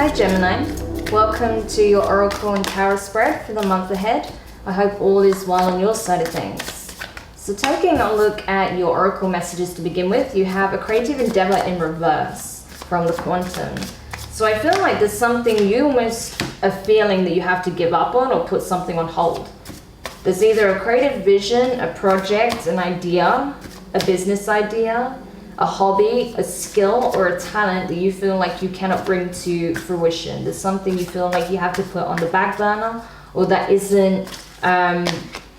Hi Gemini, welcome to your Oracle and Tarot spread for the month ahead. I hope all is well on your side of things. So taking a look at your Oracle messages to begin with, you have a creative endeavor in reverse from the quantum. So I feel like there's something you almost are feeling that you have to give up on or put something on hold. There's either a creative vision, a project, an idea, a business idea, a hobby, a skill, or a talent that you feel like you cannot bring to fruition. There's something you feel like you have to put on the back burner, or that isn't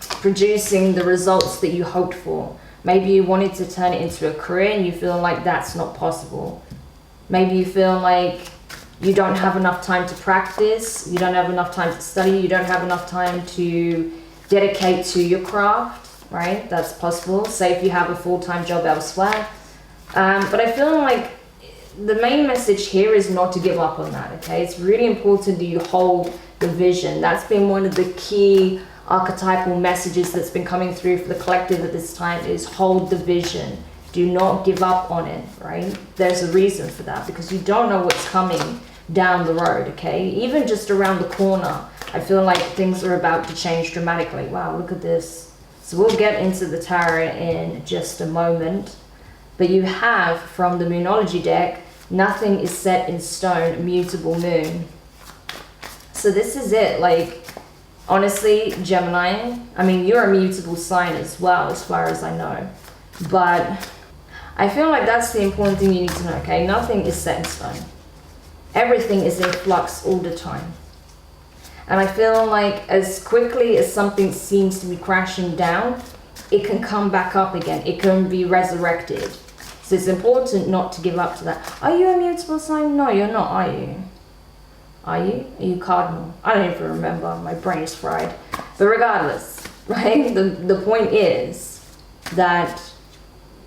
producing the results that you hoped for. Maybe you wanted to turn it into a career and you feel like that's not possible. Maybe you feel like you don't have enough time to practice, you don't have enough time to study, you don't have enough time to dedicate to your craft, right? That's possible. Say if you have a full-time job elsewhere. But I feel like the main message here is not to give up on that, okay? It's really important that you hold the vision. That's been one of the key archetypal messages that's been coming through for the collective at this time, is hold the vision. Do not give up on it, right? There's a reason for that, because you don't know what's coming down the road, okay? Even just around the corner, I feel like things are about to change dramatically. Wow, look at this. So we'll get into the tarot in just a moment. But you have, from the Moonology deck, nothing is set in stone, mutable moon. So this is it. Like, honestly, Gemini, I mean, you're a mutable sign as well, as far as I know. But I feel like that's the important thing you need to know, okay? Nothing is set in stone. Everything is in flux all the time. And I feel like as quickly as something seems to be crashing down, it can come back up again. It can be resurrected. So it's important not to give up to that. Are you a mutable sign? No, you're not, are you? Are you? Are you cardinal? I don't even remember. My brain is fried. But regardless, right? The point is that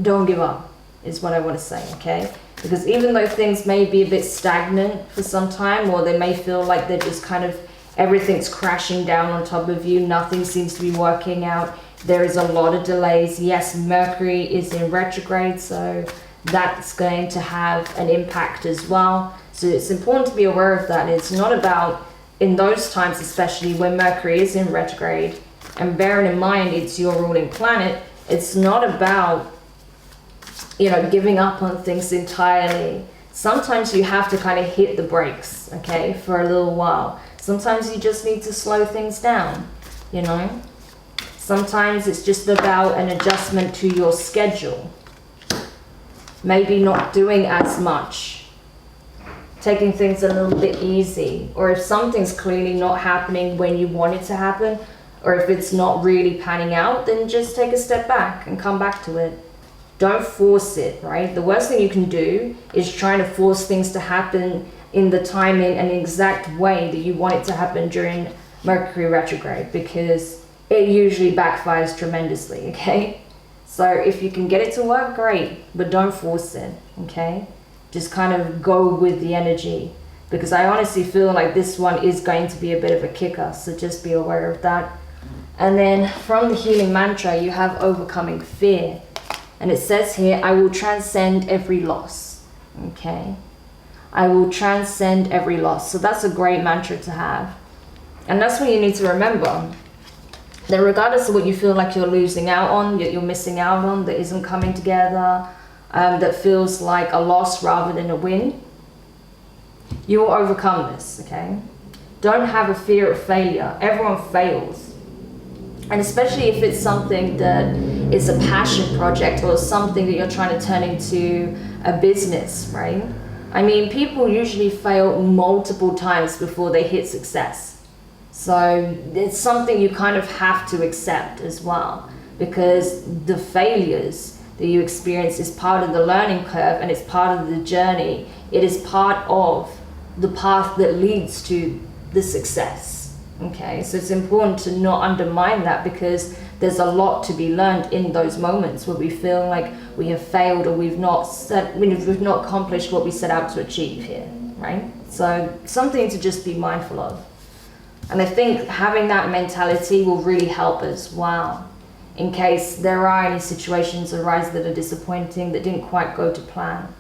don't give up, is what I want to say, okay? Because even though things may be a bit stagnant for some time, or they may feel like they're just kind of, everything's crashing down on top of you, nothing seems to be working out, there is a lot of delays. Yes, Mercury is in retrograde, so that's going to have an impact as well. So it's important to be aware of that. It's not about, in those times especially when Mercury is in retrograde, and bearing in mind it's your ruling planet, it's not about, you know, giving up on things entirely. Sometimes you have to kind of hit the brakes, okay, for a little while. Sometimes you just need to slow things down, you know. Sometimes it's just about an adjustment to your schedule. Maybe not doing as much, taking things a little bit easy. Or if something's clearly not happening when you want it to happen, or if it's not really panning out, then just take a step back and come back to it. Don't force it, right? The worst thing you can do is trying to force things to happen in the timing and exact way that you want it to happen during Mercury retrograde, because it usually backfires tremendously, okay? So if you can get it to work, great, but don't force it, okay? Just kind of go with the energy, because I honestly feel like this one is going to be a bit of a kicker, so just be aware of that. And then from the healing mantra, you have overcoming fear. And it says here, I will transcend every loss, okay? I will transcend every loss. So that's a great mantra to have. And that's what you need to remember. That regardless of what you feel like you're losing out on, that you're missing out on, that isn't coming together, that feels like a loss rather than a win, you will overcome this, okay? Don't have a fear of failure. Everyone fails. And especially if it's something that is a passion project or something that you're trying to turn into a business, right? I mean, people usually fail multiple times before they hit success. So it's something you kind of have to accept as well, because the failures that you experience is part of the learning curve and it's part of the journey. It is part of the path that leads to the success, okay? So it's important to not undermine that, because there's a lot to be learned in those moments where we feel like we have failed or we've not accomplished what we set out to achieve here, right? So something to just be mindful of. And I think having that mentality will really help as well, in case there are any situations arise that are disappointing, that didn't quite go to plan.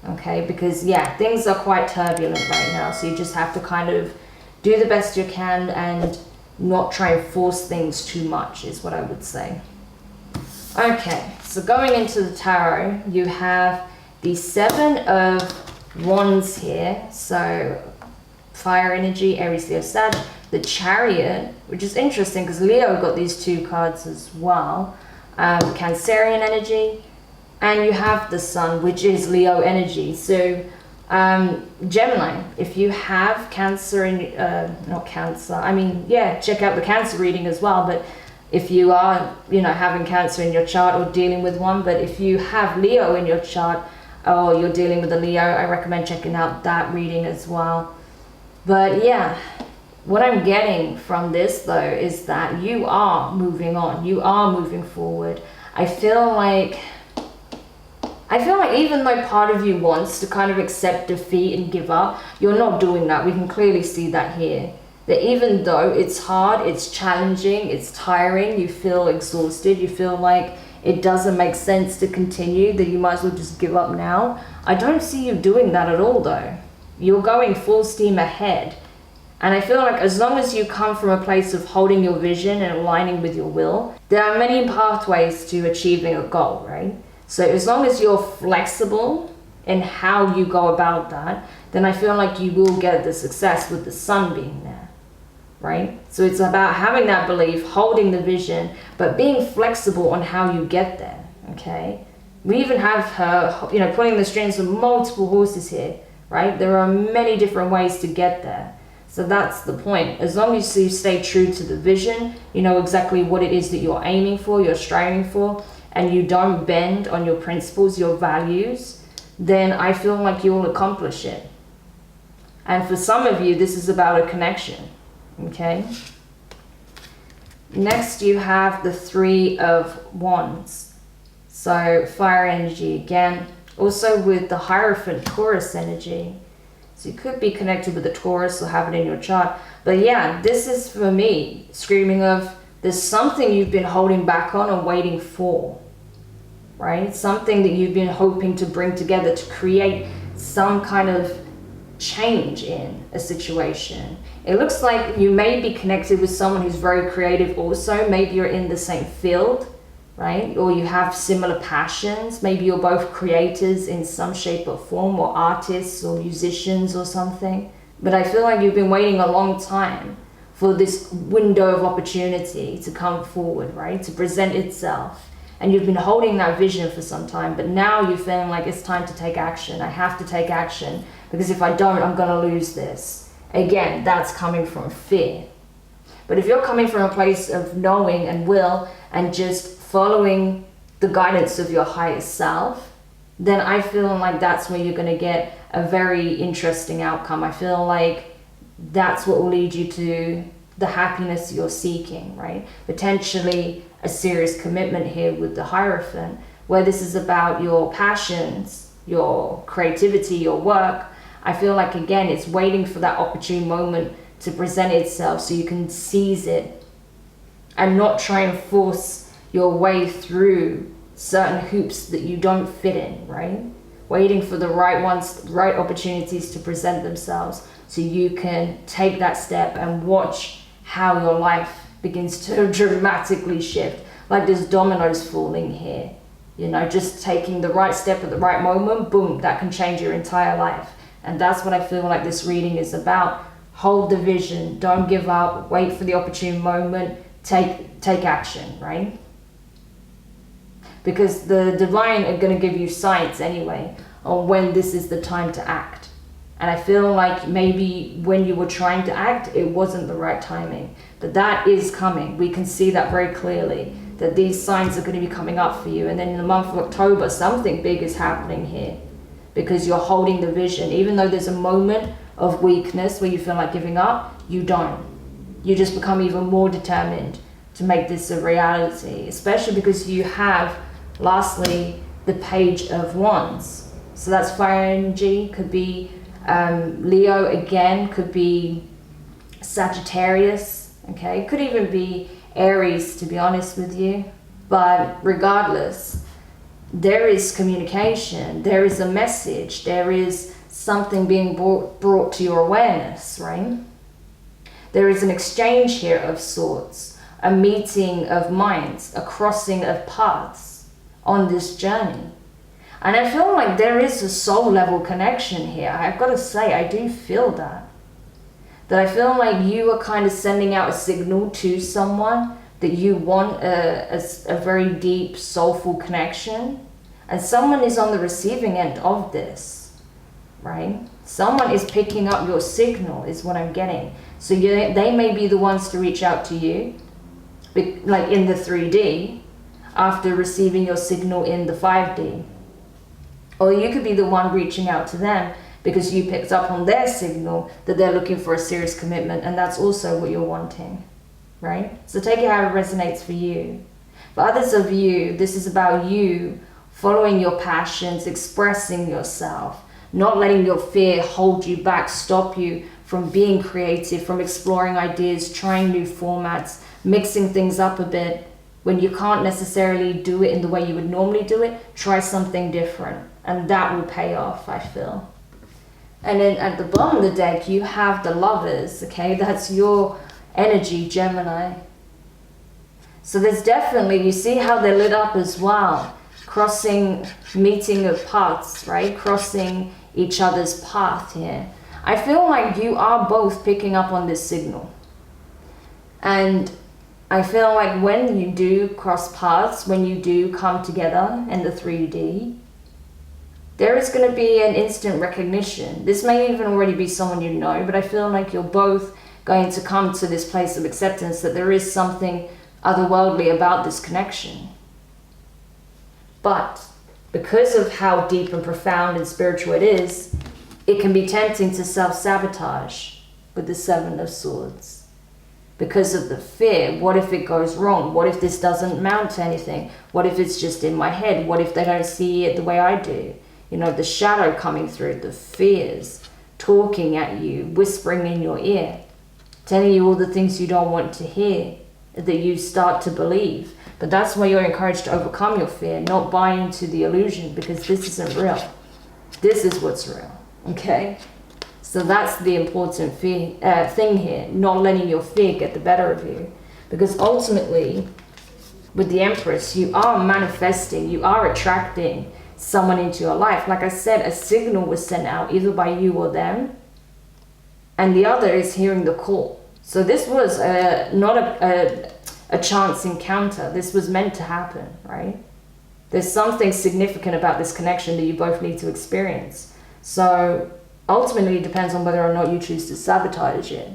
Okay, because yeah, things are quite turbulent right now, so you just have to kind of do the best you can and not try and force things too much, is what I would say. Okay, so going into the tarot, you have the Seven of Wands here. So fire energy, Aries, Leo, Sag. The Chariot, which is interesting because Leo got these two cards as well. Cancerian energy. And you have the Sun, which is Leo energy. So Gemini, if you have Cancer in, not Cancer, I mean, yeah, check out the Cancer reading as well. But if you are, you know, having Cancer in your chart or dealing with one, but if you have Leo in your chart or you're dealing with a Leo, I recommend checking out that reading as well. But yeah, what I'm getting from this though is that you are moving on, you are moving forward. I feel like even though part of you wants to kind of accept defeat and give up, you're not doing that. We can clearly see that here. That even though it's hard, it's challenging, it's tiring, you feel exhausted, you feel like it doesn't make sense to continue, that you might as well just give up now. I don't see you doing that at all though. You're going full steam ahead. And I feel like as long as you come from a place of holding your vision and aligning with your will, there are many pathways to achieving a goal, right? So as long as you're flexible in how you go about that, then I feel like you will get the success with the Sun being there, right? So it's about having that belief, holding the vision, but being flexible on how you get there, okay? We even have her, you know, pulling the strings of multiple horses here, right? There are many different ways to get there. So that's the point. As long as you stay true to the vision, you know exactly what it is that you're aiming for, you're striving for, and you don't bend on your principles, your values, then I feel like you'll accomplish it. And for some of you, this is about a connection, okay? Next, you have the Three of Wands. So fire energy again, also with the Hierophant Taurus energy. So you could be connected with the Taurus or have it in your chart. But yeah, this is for me screaming of there's something you've been holding back on and waiting for, right? Something that you've been hoping to bring together to create some kind of change in a situation. It looks like you may be connected with someone who's very creative also. Maybe you're in the same field, right? Or you have similar passions. Maybe you're both creators in some shape or form, or artists or musicians or something. But I feel like you've been waiting a long time for this window of opportunity to come forward, right? To present itself. And you've been holding that vision for some time, but now you're feeling like it's time to take action. I have to take action because if I don't, I'm gonna lose this. Again, that's coming from fear. But if you're coming from a place of knowing and will and just following the guidance of your higher self, then I feel like that's where you're going to get a very interesting outcome. I feel like that's what will lead you to the happiness you're seeking, right? Potentially a serious commitment here with the Hierophant, where this is about your passions, your creativity, your work. I feel like, again, it's waiting for that opportune moment to present itself so you can seize it and not try and force your way through certain hoops that you don't fit in, right? Waiting for the right ones, right opportunities to present themselves so you can take that step and watch how your life begins to dramatically shift. Like there's dominoes falling here, you know, just taking the right step at the right moment, boom, that can change your entire life. And that's what I feel like this reading is about. Hold the vision, don't give up, wait for the opportune moment, take action, right? Because the divine are going to give you signs anyway on when this is the time to act. And I feel like maybe when you were trying to act, it wasn't the right timing. But that is coming. We can see that very clearly, that these signs are going to be coming up for you. And then in the month of October, something big is happening here because you're holding the vision. Even though there's a moment of weakness where you feel like giving up, you don't. You just become even more determined to make this a reality, especially because you have, lastly, the Page of Wands. So that's fire energy, could be Leo again, could be Sagittarius, okay? Could even be Aries, to be honest with you. But regardless, there is communication, there is a message, there is something being brought to your awareness, right? There is an exchange here of sorts, a meeting of minds, a crossing of paths on this journey. And I feel like there is a soul level connection here. I've got to say, I do feel that. That I feel like you are kind of sending out a signal to someone that you want a very deep, soulful connection. And someone is on the receiving end of this, right? Someone is picking up your signal is what I'm getting. So they may be the ones to reach out to you, like in the 3D, after receiving your signal in the 5D. Or you could be the one reaching out to them because you picked up on their signal that they're looking for a serious commitment, and that's also what you're wanting, right? So take it how it resonates for you. For others of you, this is about you following your passions, expressing yourself, not letting your fear hold you back, stop you from being creative, from exploring ideas, trying new formats, mixing things up a bit. When you can't necessarily do it in the way you would normally do it, try something different, and that will pay off, I feel. And then at the bottom of the deck, you have the Lovers, okay? That's your energy, Gemini. So there's definitely, you see how they're lit up as well. Crossing, meeting of paths, right? Crossing each other's path here. I feel like you are both picking up on this signal. And I feel like when you do cross paths, when you do come together in the 3D, there is going to be an instant recognition. This may even already be someone you know, but I feel like you're both going to come to this place of acceptance that there is something otherworldly about this connection. But because of how deep and profound and spiritual it is, it can be tempting to self-sabotage with the 7 of Swords. Because of the fear, what if it goes wrong? What if this doesn't amount to anything? What if it's just in my head? What if they don't see it the way I do? You know, the shadow coming through, the fears, talking at you, whispering in your ear, telling you all the things you don't want to hear, that you start to believe. But that's why you're encouraged to overcome your fear, not buy into the illusion, because this isn't real. This is what's real, okay? So that's the important thing here, not letting your fear get the better of you. Because ultimately, with the Empress, you are manifesting, you are attracting someone into your life. Like I said, a signal was sent out either by you or them, and the other is hearing the call. So this was not a chance encounter. This was meant to happen, right? There's something significant about this connection that you both need to experience. So ultimately, it depends on whether or not you choose to sabotage it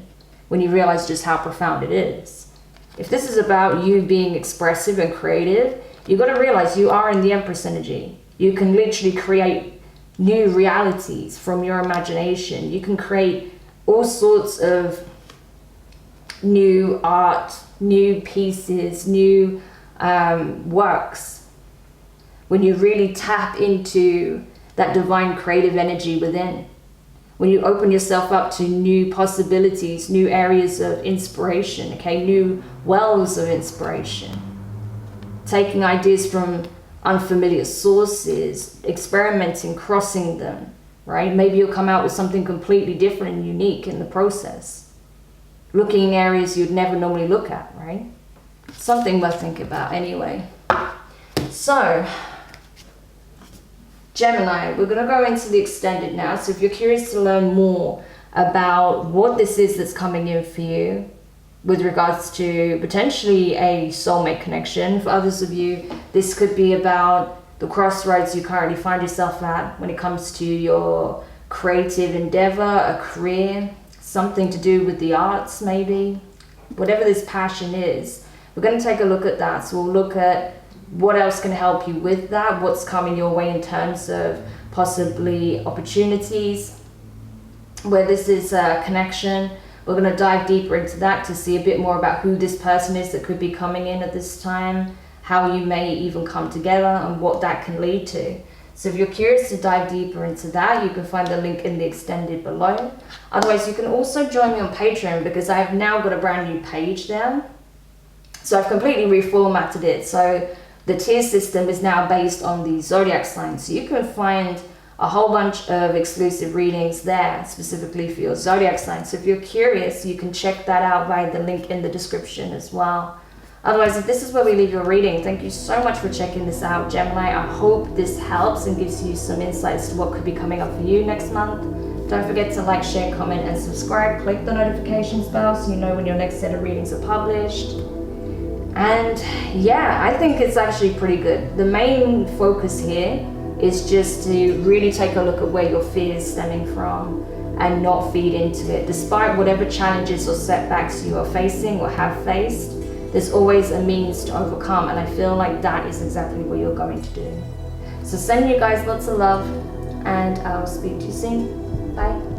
when you realize just how profound it is. If this is about you being expressive and creative, you've got to realize you are in the Empress energy. You can literally create new realities from your imagination. You can create all sorts of new art, new pieces, new works. When you really tap into that divine creative energy within. When you open yourself up to new possibilities, new areas of inspiration, okay, new wells of inspiration. Taking ideas from unfamiliar sources, experimenting, crossing them, right? Maybe you'll come out with something completely different and unique in the process. Looking in areas you'd never normally look at, right? Something worth thinking about anyway. So, Gemini, we're going to go into the extended now. So if you're curious to learn more about what this is that's coming in for you with regards to potentially a soulmate connection, for others of you, this could be about the crossroads you currently find yourself at when it comes to your creative endeavor, a career, something to do with the arts maybe. Whatever this passion is, we're going to take a look at that. So we'll look at what else can help you with that, what's coming your way in terms of possibly opportunities, where this is a connection. We're going to dive deeper into that to see a bit more about who this person is that could be coming in at this time, how you may even come together, and what that can lead to. So if you're curious to dive deeper into that, you can find the link in the extended below. Otherwise, you can also join me on Patreon, because I have now got a brand new page there. So I've completely reformatted it. So the tier system is now based on the zodiac signs. So you can find a whole bunch of exclusive readings there specifically for your zodiac sign. So if you're curious, you can check that out via the link in the description as well. Otherwise, if this is where we leave your reading, thank you so much for checking this out, Gemini. I hope this helps and gives you some insights to what could be coming up for you next month. Don't forget to like, share, comment, and subscribe. Click the notifications bell so you know when your next set of readings are published. And yeah, I think it's actually pretty good. The main focus here is just to really take a look at where your fear is stemming from and not feed into it. Despite whatever challenges or setbacks you are facing or have faced, there's always a means to overcome, and I feel like that is exactly what you're going to do. So sending you guys lots of love, and I'll speak to you soon. Bye.